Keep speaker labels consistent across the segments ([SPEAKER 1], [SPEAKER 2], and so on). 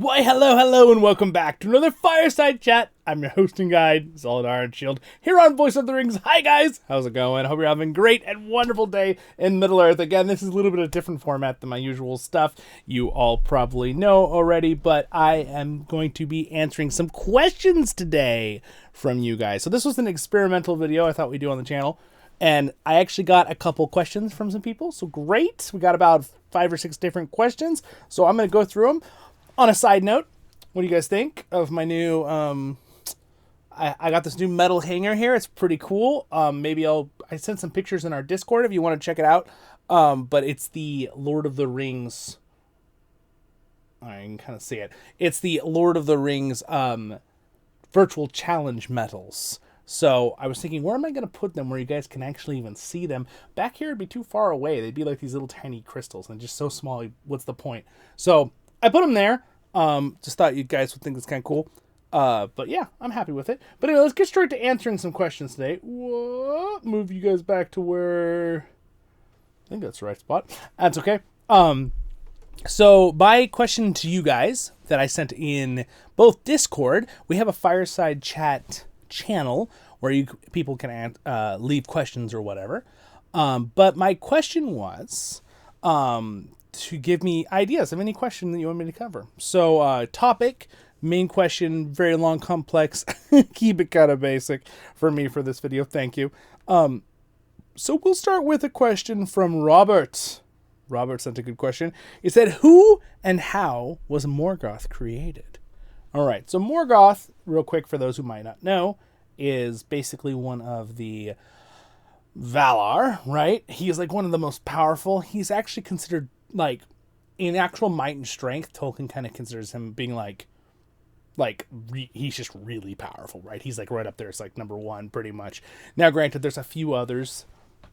[SPEAKER 1] Why, hello, and welcome back to another Fireside Chat. I'm your hosting guide, Zollin Ironshield, here on Voice of the Rings. Hi, guys! How's it going? Hope you're having a great and wonderful day in Middle-earth. Again, this is a little bit of a different format than my usual stuff. You all probably know already, but I am going to be answering some questions today from you guys. So this was an experimental video I thought we'd do on the channel, and I actually got a couple questions from some people, so great. We got about 5 or 6 different questions, so I'm going to go through them. On a side note, what do you guys think of my new, I got this new metal hanger here. It's pretty cool. Maybe I sent some pictures in our Discord if you want to check it out. But it's the Lord of the Rings. I can kind of see it. It's the Lord of the Rings virtual challenge medals. So I was thinking, where am I going to put them where you guys can actually even see them? Back here would be too far away. They'd be like these little tiny crystals and just so small. What's the point? So I put them there. Just thought you guys would think it's kind of cool. But yeah, I'm happy with it. But anyway, let's get straight to answering some questions today. What? Move you guys back to where... I think that's the right spot. That's okay. So my question to you guys that I sent in both Discord, we have a Fireside Chat channel where people can leave questions or whatever. But my question was... to give me ideas of any question that you want me to cover. So, topic, main question, very long, complex, keep it kind of basic for me for this video. Thank you. So we'll start with a question from Robert. Robert sent a good question. He said, who and how was Morgoth created? All right. So Morgoth, real quick, for those who might not know, is basically one of the Valar, right? He is like one of the most powerful. He's actually considered like in actual might and strength. Tolkien kind of considers him being he's just really powerful, right? He's like right up there. It's like number one pretty much. Now, granted, there's a few others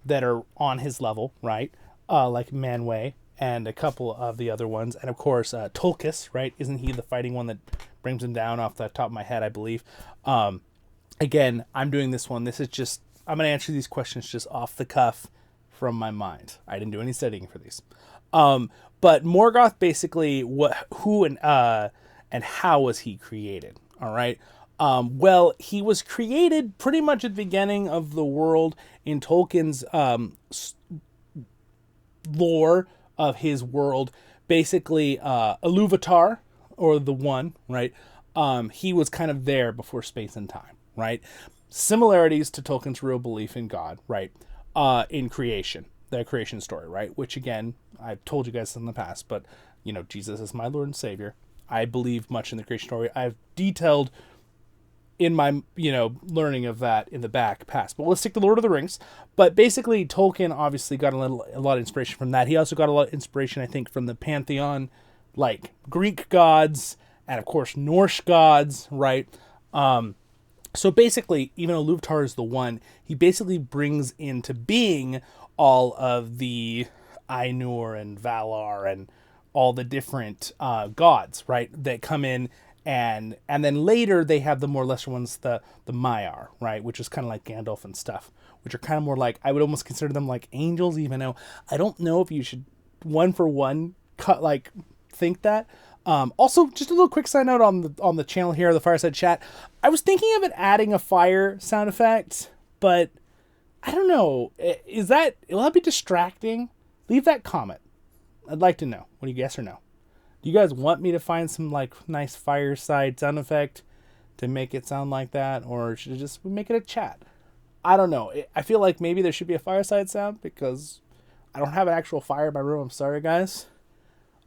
[SPEAKER 1] that are on his level, right? Like Manwë and a couple of the other ones. And of course, Tolkis, right? Isn't he the fighting one that brings him down off the top of my head, I believe? Again, I'm doing this one. This is just, I'm going to answer these questions just off the cuff from my mind. I didn't do any studying for these. But Morgoth, basically, who and how was he created? All right. Well, he was created pretty much at the beginning of the world in Tolkien's lore of his world. Basically, Ilúvatar, or the One, right? He was kind of there before space and time, right? Similarities to Tolkien's real belief in God, right? In creation. The creation story, right? Which, again, I've told you guys in the past, but, Jesus is my Lord and Savior. I believe much in the creation story. I've detailed in my, learning of that in the back past. But let's stick to Lord of the Rings. But basically, Tolkien obviously got a lot of inspiration from that. He also got a lot of inspiration, I think, from the pantheon, like Greek gods and, of course, Norse gods, right? So basically, even though Ilúvatar is the One, he basically brings into being all of the Ainur and Valar and all the different gods, right, that come in, and then later they have the more lesser ones, the Maiar, right, which is kind of like Gandalf and stuff, which are kind of more like, I would almost consider them like angels, even though I don't know if you should one for one think that. Also, just a little quick side note on the channel here, the Fireside Chat. I was thinking of adding a fire sound effect, but I don't know. Will that be distracting? Leave that comment. I'd like to know. What do you guess or no? Do you guys want me to find some nice fireside sound effect to make it sound like that, or should I just make it a chat? I don't know. I feel like maybe there should be a fireside sound because I don't have an actual fire in my room. I'm sorry, guys.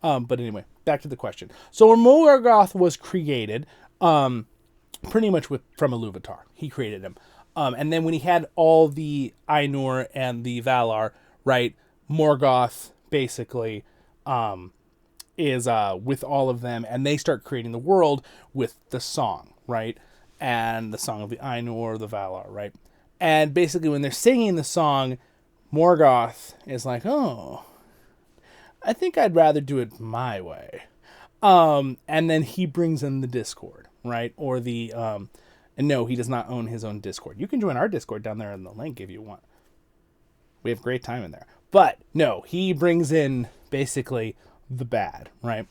[SPEAKER 1] But anyway, back to the question. So when Morgoth was created, pretty much from Ilúvatar, he created him. And then when he had all the Ainur and the Valar, right, Morgoth basically is with all of them, and they start creating the world with the song, right? And the song of the Ainur, the Valar, right? And basically when they're singing the song, Morgoth is like, oh, I think I'd rather do it my way. And then he brings in the Discord, right? Or the... And no, he does not own his own Discord. You can join our Discord down there in the link if you want. We have great time in there. But no, he brings in basically the bad, right?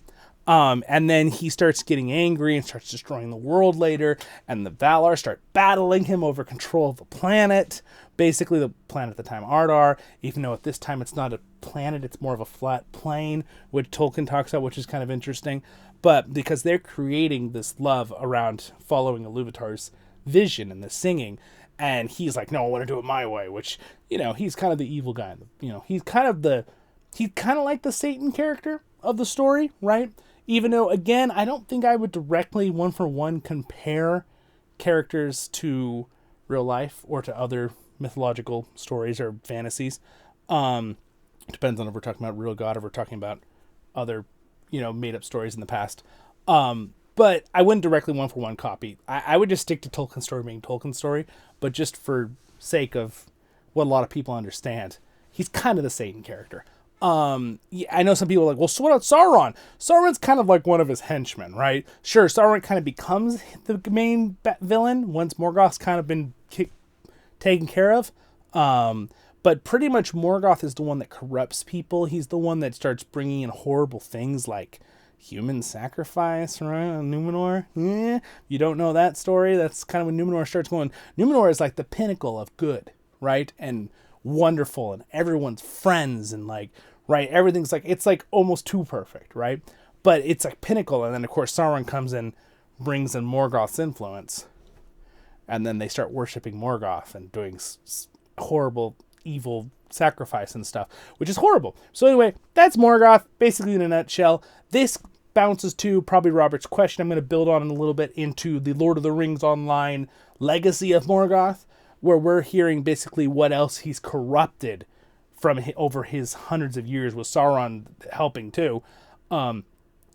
[SPEAKER 1] And then he starts getting angry and starts destroying the world later, and the Valar start battling him over control of the planet. Basically, the planet at the time, Ardar, even though at this time it's not a planet, it's more of a flat plane, which Tolkien talks about, which is kind of interesting. But because they're creating this love around following Iluvatar's vision and the singing, and he's like, no, I want to do it my way, which, he's kind of the evil guy. He's kind of like the Satan character of the story, right? Even though, again, I don't think I would directly one-for-one compare characters to real life or to other mythological stories or fantasies. Depends on if we're talking about real God or if we're talking about other, made-up stories in the past. But I wouldn't directly one-for-one copy. I would just stick to Tolkien's story being Tolkien's story, but just for sake of what a lot of people understand, he's kind of the Satan character. I know some people are like, well, so what about Sauron? Sauron's kind of like one of his henchmen, right? Sure, Sauron kind of becomes the main villain once Morgoth's kind of been taken care of. But pretty much Morgoth is the one that corrupts people. He's the one that starts bringing in horrible things like human sacrifice, right? Numenor. You don't know that story? That's kind of when Numenor starts going. Numenor is like the pinnacle of good, right? And wonderful, and everyone's friends, and right, everything's it's almost too perfect, right? But it's pinnacle. And then of course Sauron comes in, brings in Morgoth's influence, and then they start worshiping Morgoth and doing horrible evil sacrifice and stuff, which is horrible. So anyway, that's Morgoth basically in a nutshell. This bounces to probably Robert's question. I'm going to build on it a little bit into the Lord of the Rings Online legacy of Morgoth, where we're hearing basically what else he's corrupted from over his hundreds of years, with Sauron helping too. And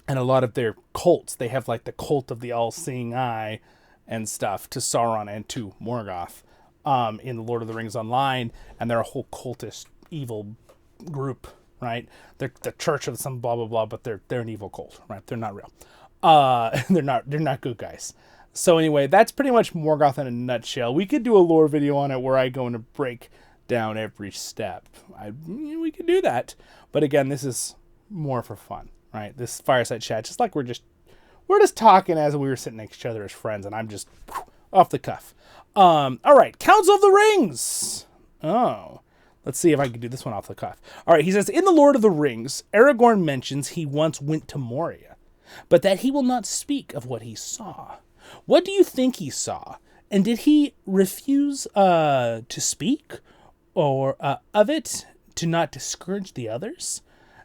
[SPEAKER 1] a lot of their cults, they have the cult of the all-seeing eye and stuff to Sauron and to Morgoth in the Lord of the Rings Online, and they're a whole cultist evil group, right? They're the church of some blah blah blah, but they're an evil cult, right? They're not real. They're not good guys. So anyway, that's pretty much Morgoth in a nutshell. We could do a lore video on it where I go and break down every step. We could do that, but again, this is more for fun, right? This fireside chat, just like we're just talking as we were sitting next to each other as friends, and I'm just off the cuff. All right, Council of the Rings. Oh, let's see if I can do this one off the cuff. All right, he says, in the Lord of the Rings, Aragorn mentions he once went to Moria, but that he will not speak of what he saw. What do you think he saw? And did he refuse to speak or of it to not discourage the others?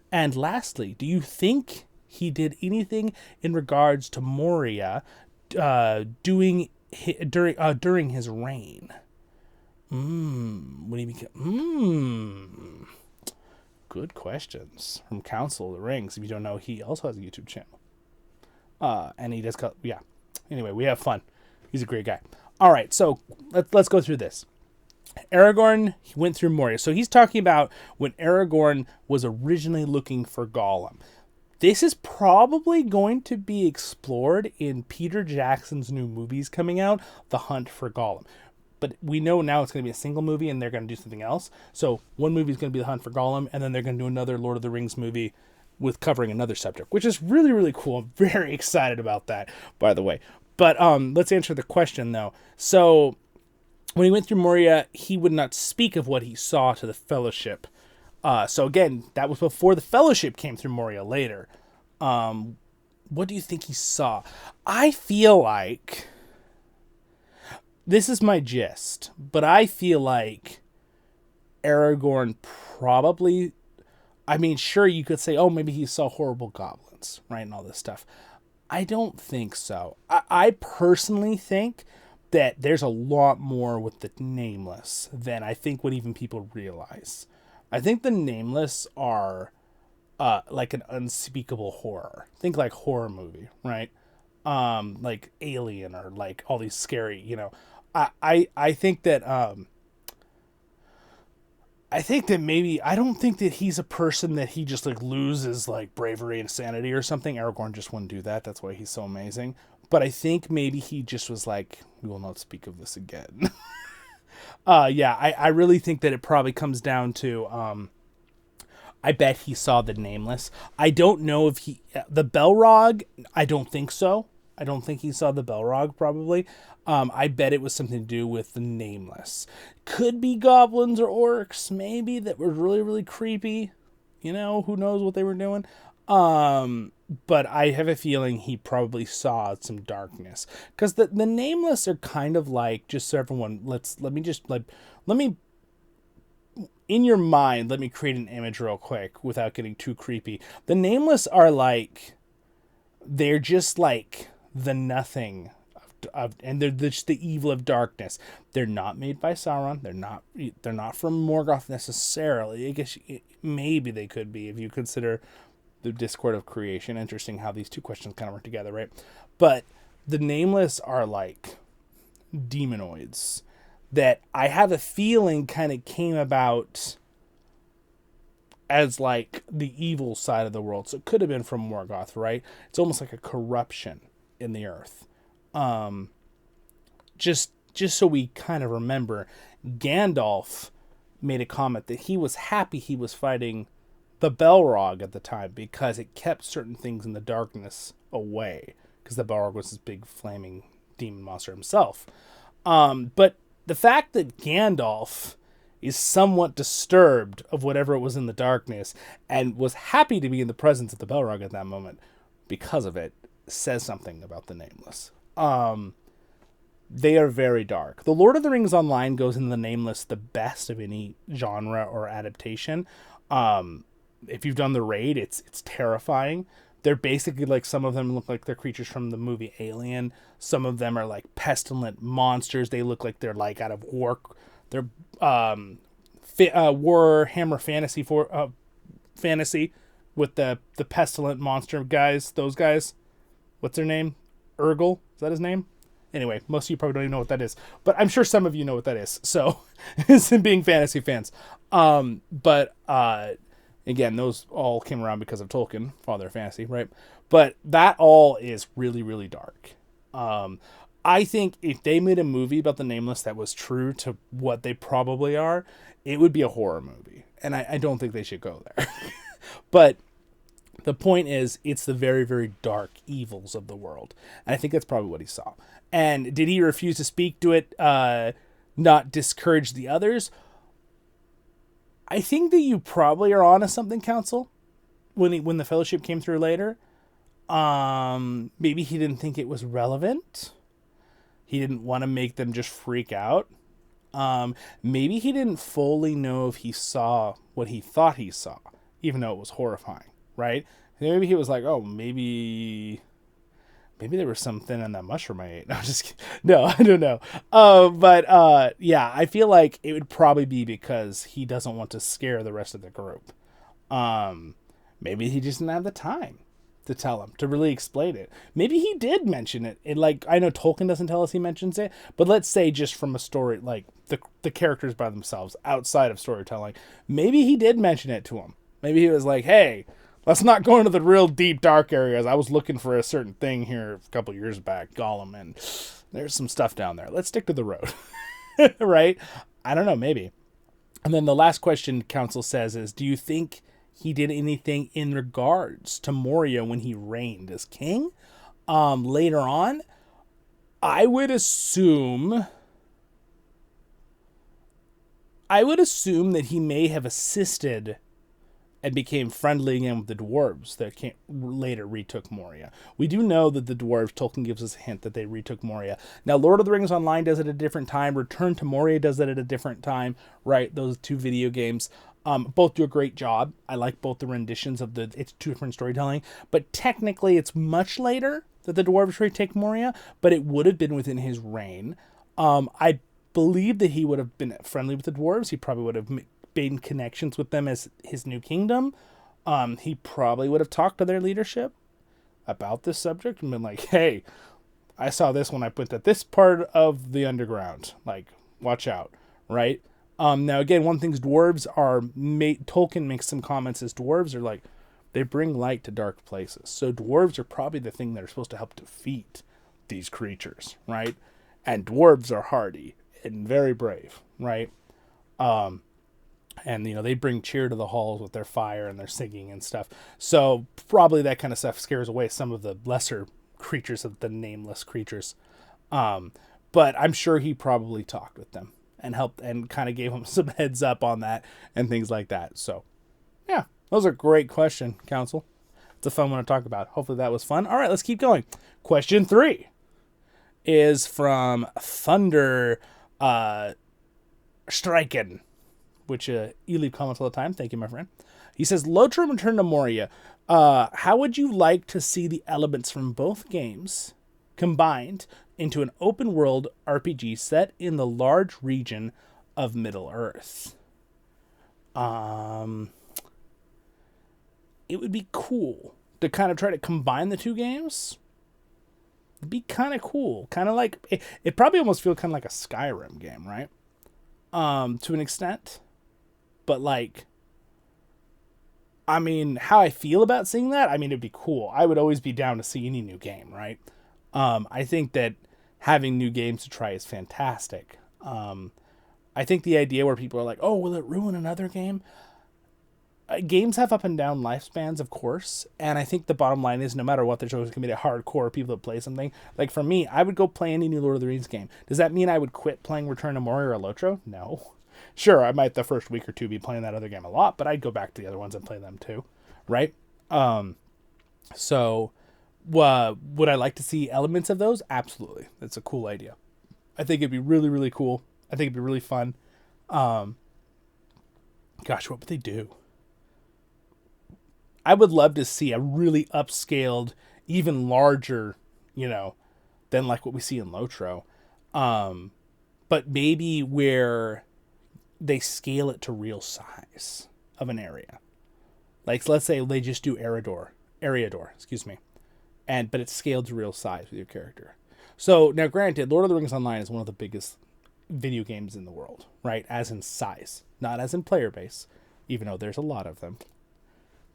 [SPEAKER 1] And lastly, do you think he did anything in regards to Moria during his reign? What do you mean? Good questions from Council of the Rings. If you don't know, he also has a YouTube channel. And he does Anyway, we have fun. He's a great guy. All right, so let's go through this. Aragorn went through Moria. So he's talking about when Aragorn was originally looking for Gollum. This is probably going to be explored in Peter Jackson's new movies coming out, The Hunt for Gollum. But we know now it's going to be a single movie and they're going to do something else. So one movie is going to be The Hunt for Gollum, and then they're going to do another Lord of the Rings movie with covering another subject, which is really, really cool. I'm very excited about that, by the way. But let's answer the question, though. So when he went through Moria, he would not speak of what he saw to the Fellowship. So again, that was before the Fellowship came through Moria later. What do you think he saw? I feel like, this is my gist, but I feel like Aragorn probably, sure, you could say, oh, maybe he saw horrible goblins, right, and all this stuff. I don't think so. I personally think that there's a lot more with the Nameless than I think what even people realize. I think the Nameless are like an unspeakable horror. Think like horror movie, right? Like Alien or like all these scary, I think that maybe, I don't think that he's a person that he just loses bravery and sanity or something. Aragorn just wouldn't do that. That's why he's so amazing. But I think maybe he just was like, we will not speak of this again. I really think that it probably comes down to, I bet he saw the Nameless. I don't know if the Belrog, I don't think so. I don't think he saw the Belrog, probably. I bet it was something to do with the Nameless. Could be goblins or orcs, maybe, that were really, really creepy. You know, who knows what they were doing. But I have a feeling he probably saw some darkness. Because the Nameless are kind of like, just so everyone, let me, in your mind, let me create an image real quick without getting too creepy. The Nameless are like, they're just like the nothing and they're just the evil of darkness. They're not made by Sauron. They're not from Morgoth necessarily. I guess maybe they could be if you consider the Discord of creation. Interesting how these two questions kind of work together, right? But the Nameless are like demonoids that I have a feeling kind of came about as like the evil side of the world. So it could have been from Morgoth, right? It's almost like a corruption in the earth. Just so we kind of remember, Gandalf made a comment that he was happy he was fighting the Belrog at the time because it kept certain things in the darkness away, because the Belrog was this big flaming demon monster himself. But the fact that Gandalf is somewhat disturbed of whatever was in the darkness and was happy to be in the presence of the Belrog at that moment because of it says something about the Nameless. They are very dark. The Lord of the Rings Online goes in the Nameless the best of any genre or adaptation. If you've done the raid, it's terrifying. They're basically like, some of them look like they're creatures from the movie Alien. Some of them are like pestilent monsters. They look like they're like out of war. They're Warhammer fantasy with the pestilent monster guys. Those guys. What's their name? Urgle? Is that his name? Anyway, most of you probably don't even know what that is. But I'm sure some of you know what that is. So, it's being fantasy fans. Again, those all came around because of Tolkien, Father of Fantasy, right? But that all is really, really dark. I think if they made a movie about the Nameless that was true to what they probably are, it would be a horror movie. And I don't think they should go there. But the point is, it's the very, very dark evils of the world. And I think that's probably what he saw. And did he refuse to speak to it, not discourage the others? I think that you probably are onto something, Council, when the Fellowship came through later. Maybe he didn't think it was relevant. He didn't want to make them just freak out. Maybe he didn't fully know if he saw what he thought he saw, even though it was horrifying, right? Maybe he was like, oh, maybe there was something in that mushroom I ate. No, I'm just kidding. No, I don't know. Yeah, I feel like it would probably be because he doesn't want to scare the rest of the group. Maybe he just didn't have the time to tell him, to really explain it. Maybe he did mention it. I know Tolkien doesn't tell us he mentions it, but let's say just from a story, like the characters by themselves, outside of storytelling, maybe he did mention it to him. Maybe he was like, hey, let's not go into the real deep dark areas. I was looking for a certain thing here a couple years back, Gollum, and there's some stuff down there. Let's stick to the road. Right? I don't know, maybe. And then the last question Council says is, do you think he did anything in regards to Moria when he reigned as king? Later on, I would assume that he may have assisted and became friendly again with the dwarves that later retook Moria. We do know that the dwarves, Tolkien gives us a hint that they retook Moria. Now, Lord of the Rings Online does it at a different time. Return to Moria does it at a different time, right? Those two video games. Both do a great job. I like both the renditions of it's two different storytelling. But technically, it's much later that the dwarves retake Moria, but it would have been within his reign. I believe that he would have been friendly with the dwarves. He probably would have made connections with them as his new kingdom. He probably would have talked to their leadership about this subject and been like, hey, I saw this when I went at this part of the underground. Like, watch out, right? Now, again, one thing dwarves are... Tolkien makes some comments as dwarves are like, they bring light to dark places. So dwarves are probably the thing that are supposed to help defeat these creatures, right? And dwarves are hardy and very brave, right? And, they bring cheer to the halls with their fire and their singing and stuff. So probably that kind of stuff scares away some of the lesser creatures, of the nameless creatures. But I'm sure he probably talked with them and helped and kind of gave them some heads up on that and things like that. So, yeah, those are great question, Council. It's a fun one to talk about. Hopefully that was fun. All right, let's keep going. Question 3 is from Thunder Striken, which you leave comments all the time. Thank you, my friend. He says, LOTRO Return to Moria. How would you like to see the elements from both games combined into an open world RPG set in the large region of Middle-earth? It would be cool to kind of try to combine the two games. It'd be kind of cool. Kind of like, it probably almost feels kind of like a Skyrim game, right? To an extent. But like, I mean, how I feel about seeing that, I mean, it'd be cool. I would always be down to see any new game, right? I think that having new games to try is fantastic. I think the idea where people are like, oh, will it ruin another game? Games have up and down lifespans, of course. And I think the bottom line is no matter what, there's always going to be the hardcore people that play something. Like for me, I would go play any new Lord of the Rings game. Does that mean I would quit playing Return to Moria or LOTRO? No. Sure, I might the first week or two be playing that other game a lot, but I'd go back to the other ones and play them too. Right? So would I like to see elements of those? Absolutely. That's a cool idea. I think it'd be really, really cool. I think it'd be really fun. Gosh, what would they do? I would love to see a really upscaled, even larger, than like what we see in LOTRO. But maybe where they scale it to real size of an area. Like, let's say they just do Eriador, but it's scaled to real size with your character. So, now granted, Lord of the Rings Online is one of the biggest video games in the world, right? As in size, not as in player base, even though there's a lot of them.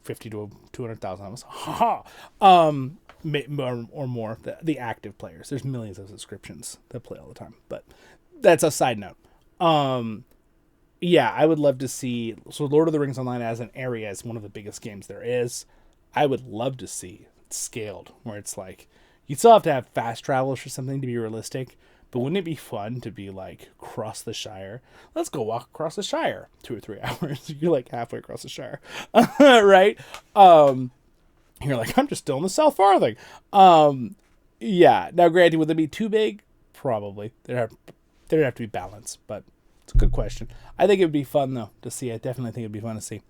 [SPEAKER 1] 50 to 200,000 of us. Or more, the active players. There's millions of subscriptions that play all the time, but that's a side note. Yeah, I would love to see, so Lord of the Rings Online as an area is one of the biggest games there is. I would love to see it scaled, where it's like, you still have to have fast travel for something to be realistic, but wouldn't it be fun to be like, cross the Shire? Let's go walk across the Shire. 2 or 3 hours. You're like halfway across the Shire. Right? You're like, I'm just still in the South Farthing. Yeah. Now, granted, would they be too big? Probably. There'd have to be balance, but it's a good question. I think it would be fun, though, to see. I definitely think it'd be fun to see.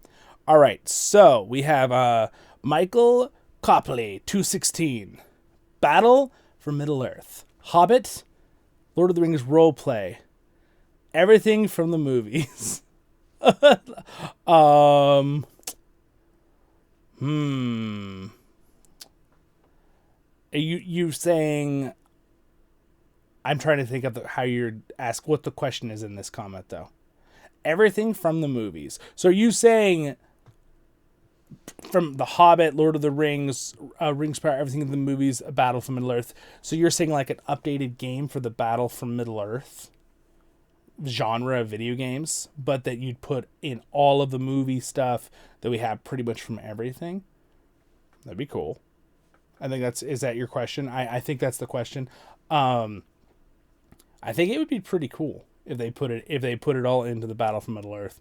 [SPEAKER 1] All right. So, we have Michael Copley, 216. Battle for Middle-earth. Hobbit, Lord of the Rings roleplay. Everything from the movies. You saying, I'm trying to think of how you're ask what the question is in this comment, though. Everything from the movies. So are you saying from The Hobbit, Lord of the Rings, Rings of Power, everything in the movies, A Battle for Middle-earth. So you're saying like an updated game for the Battle for Middle-earth genre of video games, but that you'd put in all of the movie stuff that we have pretty much from everything? That'd be cool. I think is that your question? I think that's the question. I think it would be pretty cool if they put it all into the Battle for Middle-earth.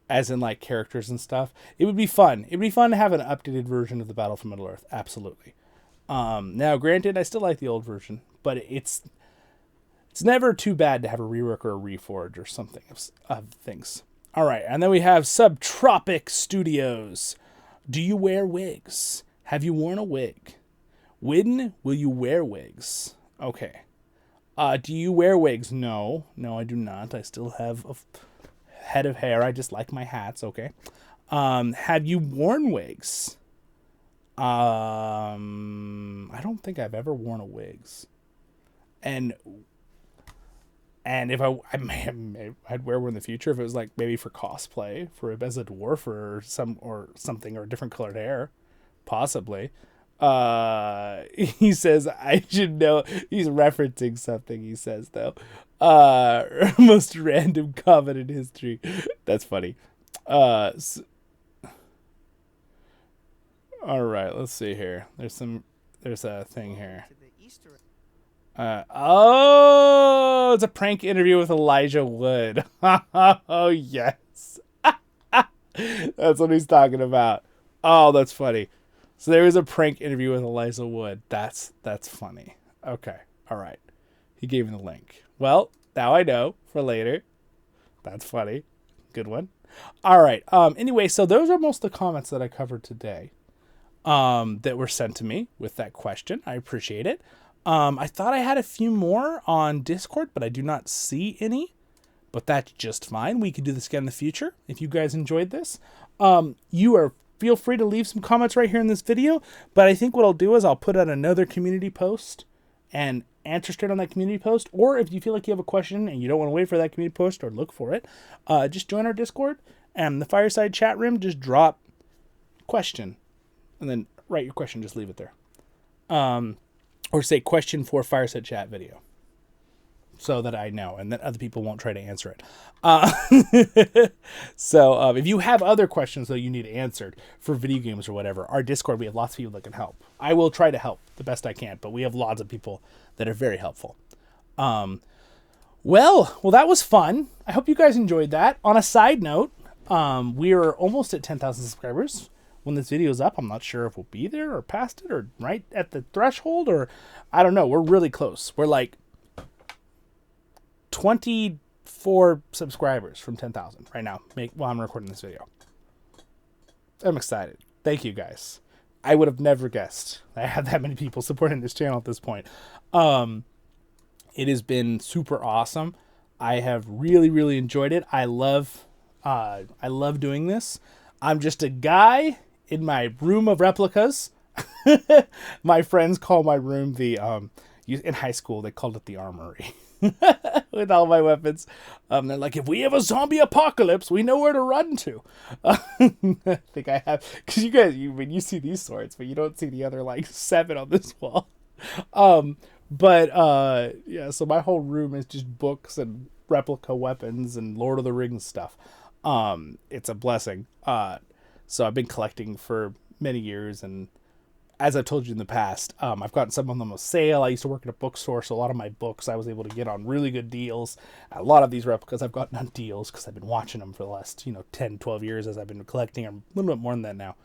[SPEAKER 1] As in like characters and stuff. It would be fun. It'd be fun to have an updated version of the Battle for Middle-earth. Absolutely. Now, granted, I still like the old version, but it's never too bad to have a rework or a reforge or something of things. All right, and then we have Subtropic Studios. Do you wear wigs? Have you worn a wig? When will you wear wigs? Okay. Do you wear wigs? No, I do not. I still have a head of hair. I just like my hats. Okay. Have you worn wigs? I don't think I've ever worn a wigs. And if I'd wear one in the future if it was like maybe for cosplay as a dwarf or something or different colored hair, possibly. He says I should know. He's referencing something. He says though, Most random comment in history. That's funny. All right, let's see here. There's a thing here. Oh, it's a prank interview with Elijah Wood. Oh, yes. That's what he's talking about. Oh, that's funny. So there was a prank interview with Elijah Wood. That's funny. Okay. All right. He gave me the link. Well, now I know for later. That's funny. Good one. All right. Anyway, so those are most of the comments that I covered today that were sent to me with that question. I appreciate it. I thought I had a few more on Discord, but I do not see any. But that's just fine. We could do this again in the future if you guys enjoyed this. Feel free to leave some comments right here in this video. But I think what I'll do is I'll put out another community post and answer straight on that community post. Or if you feel like you have a question and you don't want to wait for that community post or look for it, just join our Discord and the Fireside chat room. Just drop question and then write your question. Just leave it there. Or say question for Fireside chat video. So that I know and that other people won't try to answer it. So if you have other questions that you need answered for video games or whatever, our Discord, we have lots of people that can help. I will try to help the best I can, but we have lots of people that are very helpful. Well, that was fun. I hope you guys enjoyed that. On a side note, we are almost at 10,000 subscribers. When this video is up, I'm not sure if we'll be there or past it or right at the threshold or I don't know. We're really close. We're like 24 subscribers from 10,000 right now while I'm recording this video. I'm excited. Thank you guys. I would have never guessed I had that many people supporting this channel at this point. It has been super awesome. I have really, really enjoyed it. I love doing this. I'm just a guy in my room of replicas. My friends call my room in high school, they called it the armory. With all my weapons. They're like, if we have a zombie apocalypse, we know where to run to. I think I have, because you see these swords, but you don't see the other like 7 on this wall. Yeah, so my whole room is just books and replica weapons and Lord of the Rings stuff. It's a blessing. So I've been collecting for many years, and as I've told you in the past, I've gotten some of them on sale. I used to work at a bookstore, so a lot of my books I was able to get on really good deals. A lot of these replicas I've gotten on deals because I've been watching them for the last 10, 12 years as I've been collecting. I'm a little bit more than that now.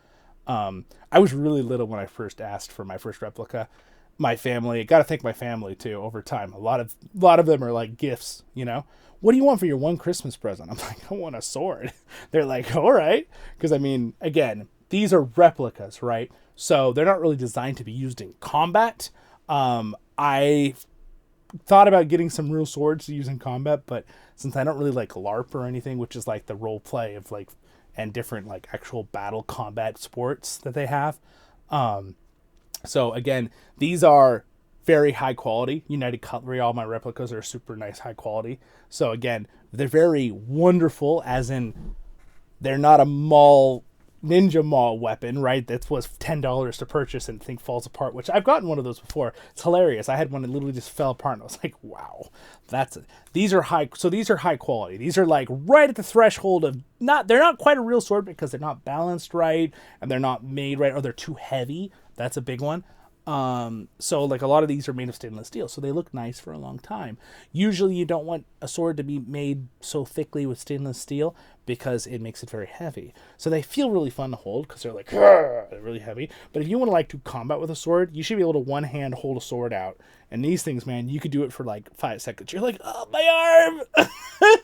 [SPEAKER 1] I was really little when I first asked for my first replica. My family, got to thank my family too. Over time, a lot of them are like gifts. What do you want for your one Christmas present? I'm like, I want a sword. They're like, all right, because again, these are replicas, right? So they're not really designed to be used in combat. I thought about getting some real swords to use in combat, but since I don't really like LARP or anything, which is like the role play of and different like actual battle combat sports that they have. So again, these are very high quality. United Cutlery, all my replicas are super nice, high quality. So again, they're very wonderful, as in they're not a ninja mall weapon, right? That was $10 to purchase and thing falls apart, which I've gotten one of those before. It's hilarious. I had one that literally just fell apart and I was like, wow, these are high quality. These are like right at the threshold of they're not quite a real sword because they're not balanced right and they're not made right, or they're too heavy. That's a big one. So like a lot of these are made of stainless steel, so they look nice for a long time. Usually you don't want a sword to be made so thickly with stainless steel because it makes it very heavy. So they feel really fun to hold because they're like, they're really heavy. But if you want to combat with a sword, you should be able to one hand hold a sword out. And these things, man, you could do it for like 5 seconds. You're like, oh, my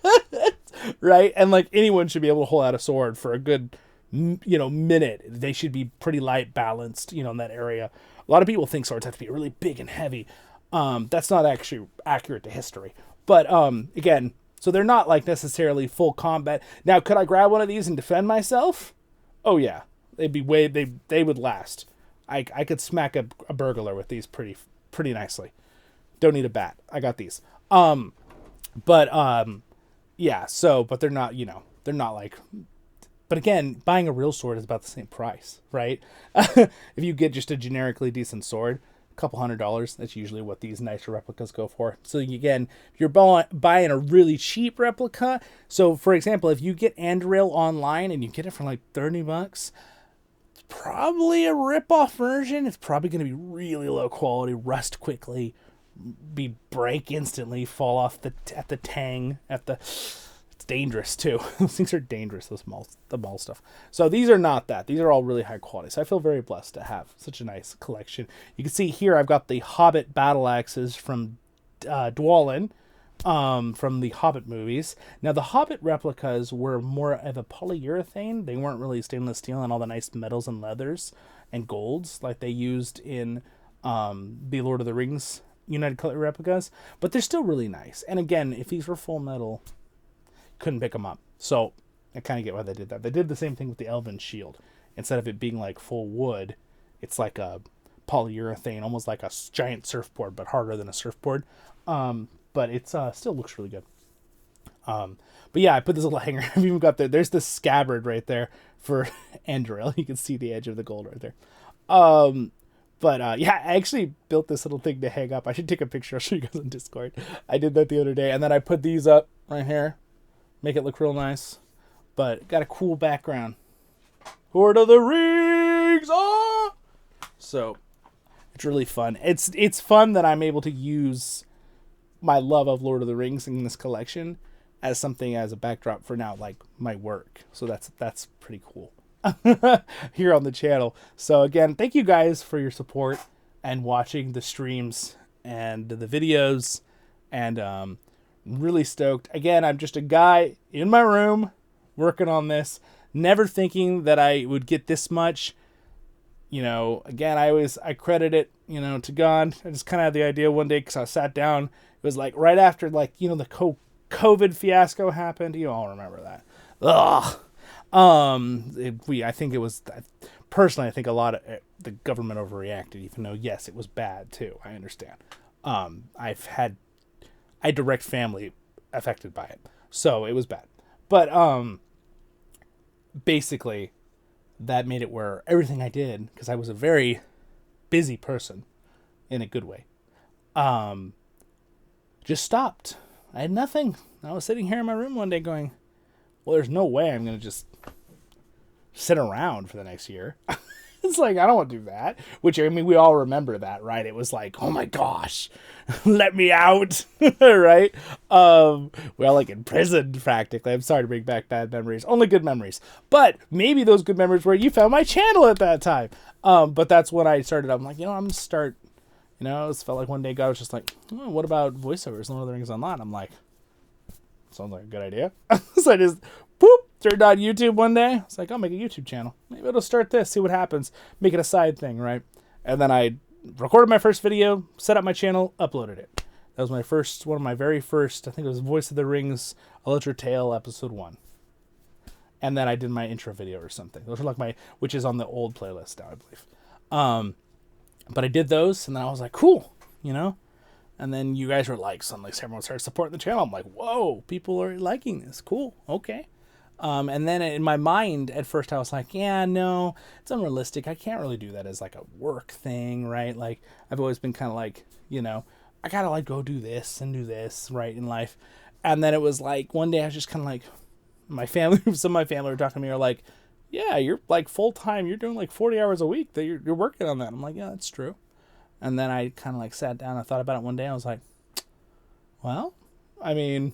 [SPEAKER 1] arm! Right? And like anyone should be able to hold out a sword for a good, minute. They should be pretty light balanced, in that area. A lot of people think swords have to be really big and heavy. That's not actually accurate to history. But again, so they're not like necessarily full combat. Now, could I grab one of these and defend myself? Oh yeah, they'd be they would last. I could smack a burglar with these pretty nicely. Don't need a bat. I got these. Yeah. So, but they're not. They're not like. But again, buying a real sword is about the same price, right? If you get just a generically decent sword, couple $100. That's usually what these nicer replicas go for. So again, if you're buying a really cheap replica, so for example, if you get Anduril online and you get it for like $30, it's probably a rip-off version. It's probably going to be really low quality, rust quickly, break instantly, fall off at the tang, it's dangerous too. Those things are dangerous, the mall stuff. So these are not that. These are all really high quality. So I feel very blessed to have such a nice collection. You can see here I've got the Hobbit battle axes from Zollin, from the Hobbit movies. Now the Hobbit replicas were more of a polyurethane. They weren't really stainless steel and all the nice metals and leathers and golds like they used in the Lord of the Rings United Color replicas, but they're still really nice. And again, if these were full metal, couldn't pick them up. So I kind of get why they did that. They did the same thing with the Elven Shield. Instead of it being like full wood, it's like a polyurethane, almost like a giant surfboard, but harder than a surfboard. But it still looks really good. But yeah, I put this little hanger. I've even got there's this scabbard right there for Anduril. You can see the edge of the gold right there. But yeah, I actually built this little thing to hang up. I should take a picture. I'll show you guys on Discord. I did that the other day. And then I put these up right here. Make it look real nice. But got a cool background. Lord of the Rings! Ah! So, it's really fun. It's fun that I'm able to use my love of Lord of the Rings in this collection as something as a backdrop for now, like my work. So that's pretty cool. Here on the channel. So again, thank you guys for your support and watching the streams and the videos, and really stoked. Again, I'm just a guy in my room working on this, never thinking that I would get this much. You know, again, I credit it, you know, to God. I just kind of had the idea one day because I sat down. It was like right after, like, you know, the COVID fiasco happened. You all remember that. Ugh. I think it was, personally, I think a lot of the government overreacted, even though, yes, it was bad too. I understand. I direct family affected by it, so it was bad. But, basically that made it where everything I did, because I was a very busy person in a good way, just stopped. I had nothing. I was sitting here in my room one day going, well, there's no way I'm going to just sit around for the next year. It's like, I don't want to do that. Which, I mean, we all remember that, right? It was like, oh my gosh, let me out, right? We're all like imprisoned practically. I'm sorry to bring back bad memories. Only good memories. But maybe those good memories were you found my channel at that time. But that's when I started. I'm like, you know, I'm going to start, you know, it felt like one day God was just like, oh, what about voiceovers? Lord of the Rings Online. I'm like, sounds like a good idea. So I just, turned on YouTube one day. I was like, I'll make a YouTube channel. Maybe it'll start this, see what happens. Make it a side thing, right? And then I recorded my first video, set up my channel, uploaded it. That was one of my very first, I think it was Voice of the Rings, A LOTRO Tale, episode 1. And then I did my intro video or something. Those are like which is on the old playlist now, I believe. But I did those, and then I was like, cool, you know? And then you guys were like, suddenly everyone started supporting the channel. I'm like, whoa, people are liking this. Cool, okay. And then in my mind, at first I was like, yeah, no, it's unrealistic. I can't really do that as like a work thing, right? Like, I've always been kind of like, you know, I gotta like go do this and do this, right, in life. And then it was like, one day I was just kind of like, some of my family were talking to me, are like, yeah, you're like full-time. You're doing like 40 hours a week that you're working on that. I'm like, yeah, that's true. And then I kind of like sat down and thought about it one day. I was like, well, I mean,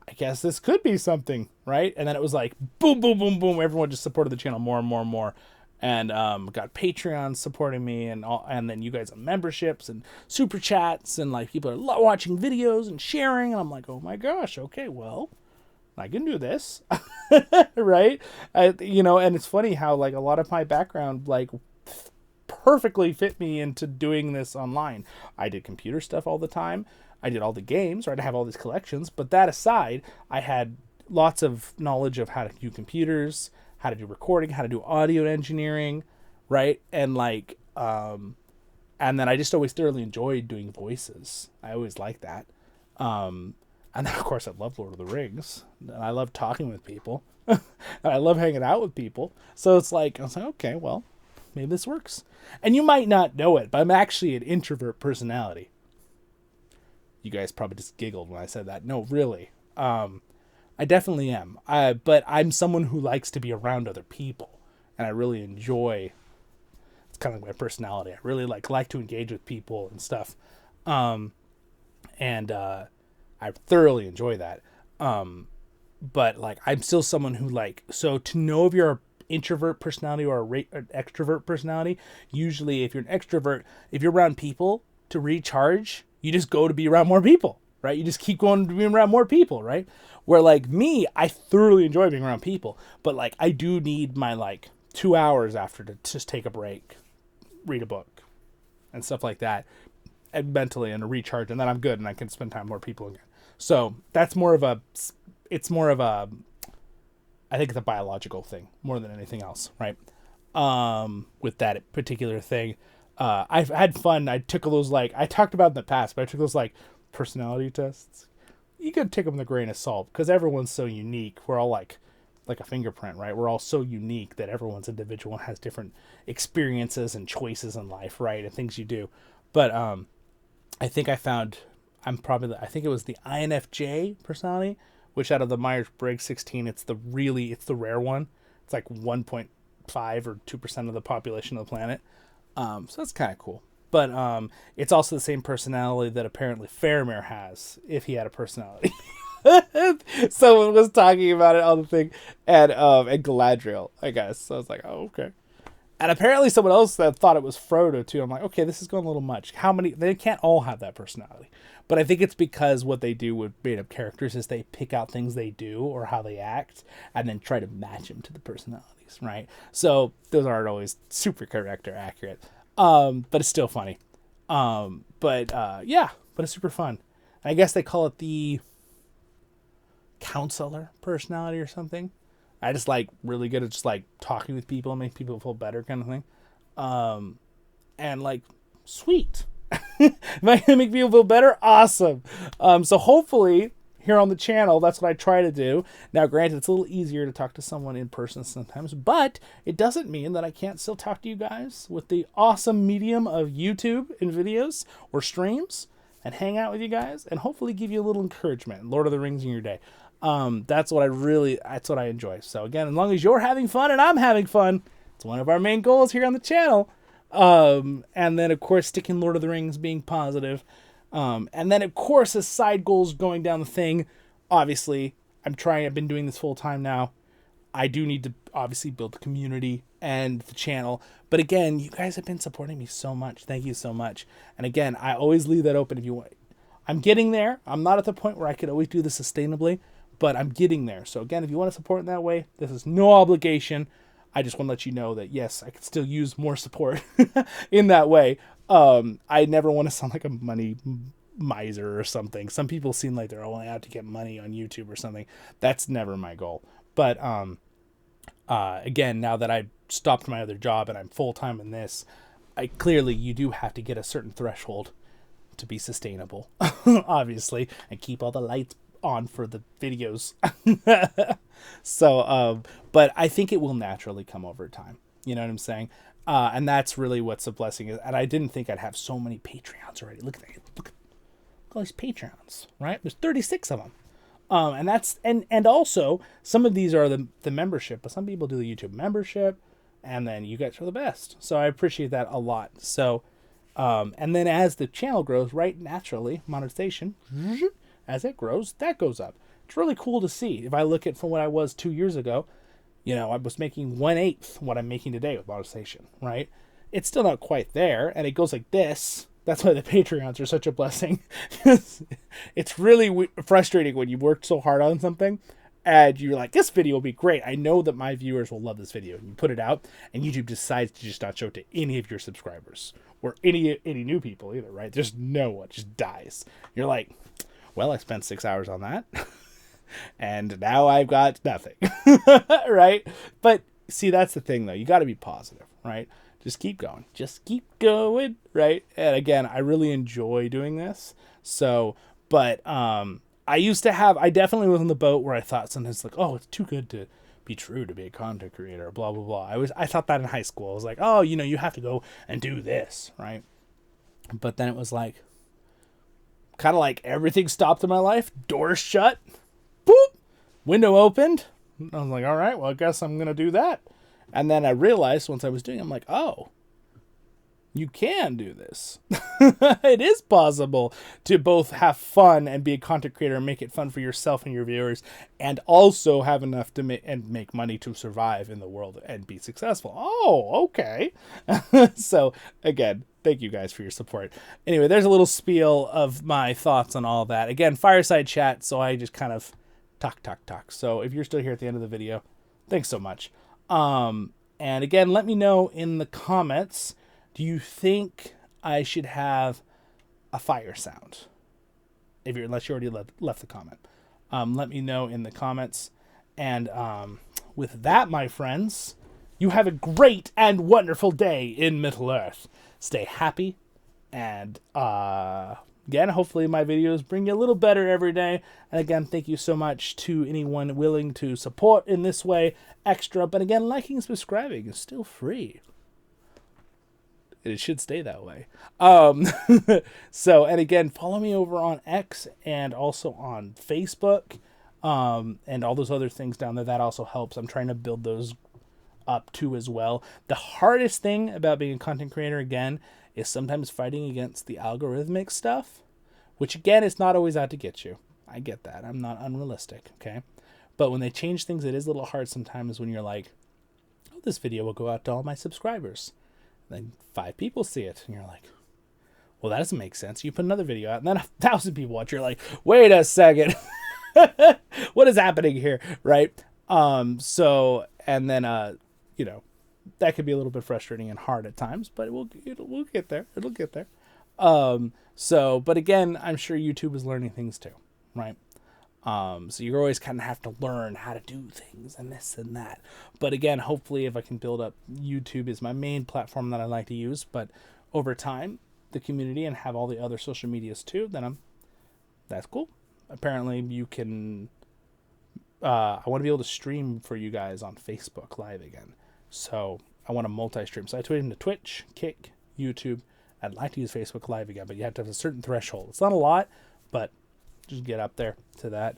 [SPEAKER 1] I guess this could be something, right? And then it was like, boom, boom, boom, boom. Everyone just supported the channel more and more and more. And got Patreon supporting me, and then you guys have memberships and super chats, and like people are watching videos and sharing. And I'm like, oh my gosh, okay, well, I can do this, right? You know, and it's funny how like a lot of my background like perfectly fit me into doing this online. I did computer stuff all the time. I did all the games, right? I have all these collections, but that aside, I had lots of knowledge of how to do computers, how to do recording, how to do audio engineering, right? And like, and then I just always thoroughly enjoyed doing voices. I always liked that. And then of course I love Lord of the Rings, and I love talking with people, and I love hanging out with people. So it's like, I was like, okay, well, maybe this works. And you might not know it, but I'm actually an introvert personality. You guys probably just giggled when I said that. No, really. I definitely am. But I'm someone who likes to be around other people. And I really enjoy, it's kind of my personality. I really like to engage with people and stuff. I thoroughly enjoy that. But like, I'm still someone who like, so to know if you're an introvert personality or an extrovert personality, usually if you're an extrovert, if you're around people to recharge, you just go to be around more people, right? You just keep going to be around more people, right? Where like me, I thoroughly enjoy being around people, but like I do need my like 2 hours after to just take a break, read a book and stuff like that, and mentally and a recharge, and then I'm good and I can spend time with more people again. So that's more of a, I think it's a biological thing more than anything else, right? With that particular thing. I've had fun. I took those, like, I talked about in the past, but I took those, like, personality tests. You could take them with a grain of salt, because everyone's so unique. We're all, like a fingerprint, right? We're all so unique that everyone's individual and has different experiences and choices in life, right? And things you do. But I think I found, I think it was the INFJ personality, which out of the Myers-Briggs 16, it's the rare one. It's like 1.5 or 2% of the population of the planet. So that's kind of cool. But it's also the same personality that apparently Faramir has, if he had a personality. Someone was talking about it on the thing, and Galadriel, I guess. So I was like, oh, okay. And apparently someone else that thought it was Frodo, too. I'm like, okay, this is going a little much. How many? They can't all have that personality. But I think it's because what they do with made-up characters is they pick out things they do or how they act, and then try to match them to the personalities, right? So those aren't always super character accurate. But it's still funny. But it's super fun. And I guess they call it the counselor personality or something. I just like really good at just like talking with people and make people feel better kind of thing. And like, sweet. Am I gonna make people feel better? Awesome. So hopefully here on the channel, that's what I try to do. Now, granted, it's a little easier to talk to someone in person sometimes, but it doesn't mean that I can't still talk to you guys with the awesome medium of YouTube and videos or streams, and hang out with you guys and hopefully give you a little encouragement. Lord of the Rings in your day. That's what I enjoy. So again, as long as you're having fun and I'm having fun, it's one of our main goals here on the channel. And then of course, sticking Lord of the Rings, being positive. And then of course, as side goals going down the thing, obviously I've been doing this full time now. I do need to obviously build the community and the channel. But again, you guys have been supporting me so much. Thank you so much. And again, I always leave that open if you want. I'm getting there. I'm not at the point where I could always do this sustainably, but I'm getting there. So again, if you want to support in that way, this is no obligation. I just want to let you know that, yes, I could still use more support in that way. I never want to sound like a money miser or something. Some people seem like they're only out to get money on YouTube or something. That's never my goal. But again, now that I've stopped my other job and I'm full-time in this, you do have to get a certain threshold to be sustainable, obviously, and keep all the lights on for the videos. So, but I think it will naturally come over time. You know what I'm saying? And that's really what's a blessing. And I didn't think I'd have so many Patreons already. Look at all these Patreons, right? There's 36 of them. And that's, and also some of these are the membership, but some people do the YouTube membership, and then you guys are the best. So I appreciate that a lot. So, and then as the channel grows, right, naturally, monetization, as it grows, that goes up. It's really cool to see. If I look at from what I was 2 years ago, you know, I was making 1/8 what I'm making today with monetization, right? It's still not quite there, and it goes like this. That's why the Patreons are such a blessing. It's really frustrating when you worked so hard on something, and you're like, this video will be great. I know that my viewers will love this video. And you put it out, and YouTube decides to just not show it to any of your subscribers, or any new people either, right? There's no one, just dies. You're like, well, I spent 6 hours on that, and now I've got nothing, right? But see, that's the thing, though. You got to be positive, right? Just keep going. Just keep going, right? And again, I really enjoy doing this. So, but I definitely was on the boat where I thought sometimes like, oh, it's too good to be true to be a content creator, blah, blah, blah. I thought that in high school. I was like, oh, you know, you have to go and do this, right? But then it was like, kind of like everything stopped in my life. Doors shut. Boop. Window opened. I was like, all right, well, I guess I'm going to do that. And then I realized once I was doing it, I'm like, oh, you can do this. It is possible to both have fun and be a content creator and make it fun for yourself and your viewers, and also have enough to make money to survive in the world and be successful. Oh, okay. So again, thank you guys for your support. Anyway, there's a little spiel of my thoughts on all that. Again, fireside chat, so I just kind of talk. So if you're still here at the end of the video, thanks so much. And again, let me know in the comments, do you think I should have a fire sound? Unless you already left the comment. Let me know in the comments. And with that, my friends, you have a great and wonderful day in Middle-earth. Stay happy. And again, hopefully my videos bring you a little better every day. And again, thank you so much to anyone willing to support in this way extra. But again, liking and subscribing is still free. It should stay that way. So, and again, follow me over on X and also on Facebook, and all those other things down there. That also helps. I'm trying to build those up too as well. The hardest thing about being a content creator, again, is sometimes fighting against the algorithmic stuff, which again is not always out to get you. I get that. I'm not unrealistic, okay? But when they change things, it is a little hard sometimes when you're like, oh, this video will go out to all my subscribers. Then 5 people see it, and you're like, well, that doesn't make sense. You put another video out, and then 1,000 people watch. You're like, wait a second. What is happening here, right? So, and then, you know, that could be a little bit frustrating and hard at times, but we'll get there. It'll get there. So, but again, I'm sure YouTube is learning things too, right? So you're always kind of have to learn how to do things and this and that. But again, hopefully if I can build up, YouTube is my main platform that I like to use, but over time, the community and have all the other social medias too, then that's cool. Apparently you can, I want to be able to stream for you guys on Facebook Live again. So I want to multi-stream. So I tweeted into Twitch, Kick, YouTube. I'd like to use Facebook Live again, but you have to have a certain threshold. It's not a lot, but just get up there to that.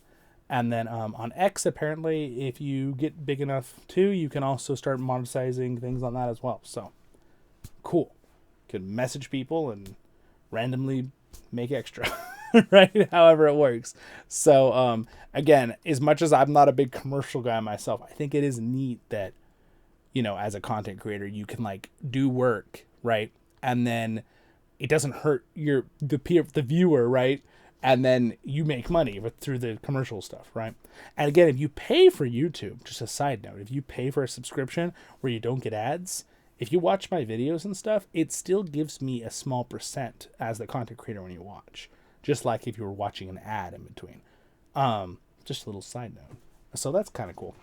[SPEAKER 1] And then on X, apparently, if you get big enough too, you can also start monetizing things on that as well. So cool. You can message people and randomly make extra, right? However it works. So again, as much as I'm not a big commercial guy myself, I think it is neat that, you know, as a content creator, you can like do work, right? And then it doesn't hurt the viewer, right? And then you make money through the commercial stuff, right? And again, if you pay for YouTube, just a side note, if you pay for a subscription where you don't get ads, if you watch my videos and stuff, it still gives me a small percent as the content creator when you watch, just like if you were watching an ad in between. Just a little side note. So that's kind of cool.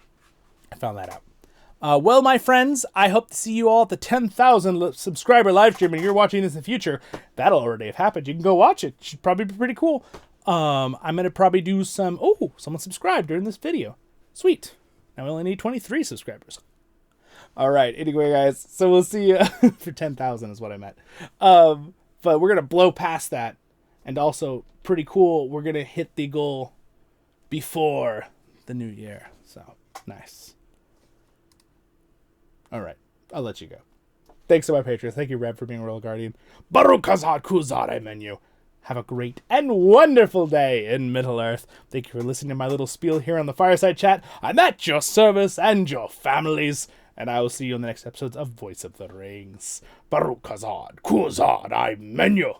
[SPEAKER 1] I found that out. Well, my friends, I hope to see you all at the 10,000 subscriber live stream, and you're watching this in the future. That'll already have happened. You can go watch it. Should probably be pretty cool. I'm going to probably do some... Oh, someone subscribed during this video. Sweet. Now we only need 23 subscribers. All right. Anyway, guys, so we'll see you for 10,000 is what I meant. But we're going to blow past that. And also, pretty cool, we're going to hit the goal before the new year. So, nice. All right, I'll let you go. Thanks to my patrons. Thank you, Reb, for being a Royal Guardian. Baruch Hazad Kuzad menu. Have a great and wonderful day in Middle-earth. Thank you for listening to my little spiel here on the Fireside Chat. I'm at your service and your families. And I will see you in the next episodes of Voice of the Rings. Baruch Hazad Kuzad menu.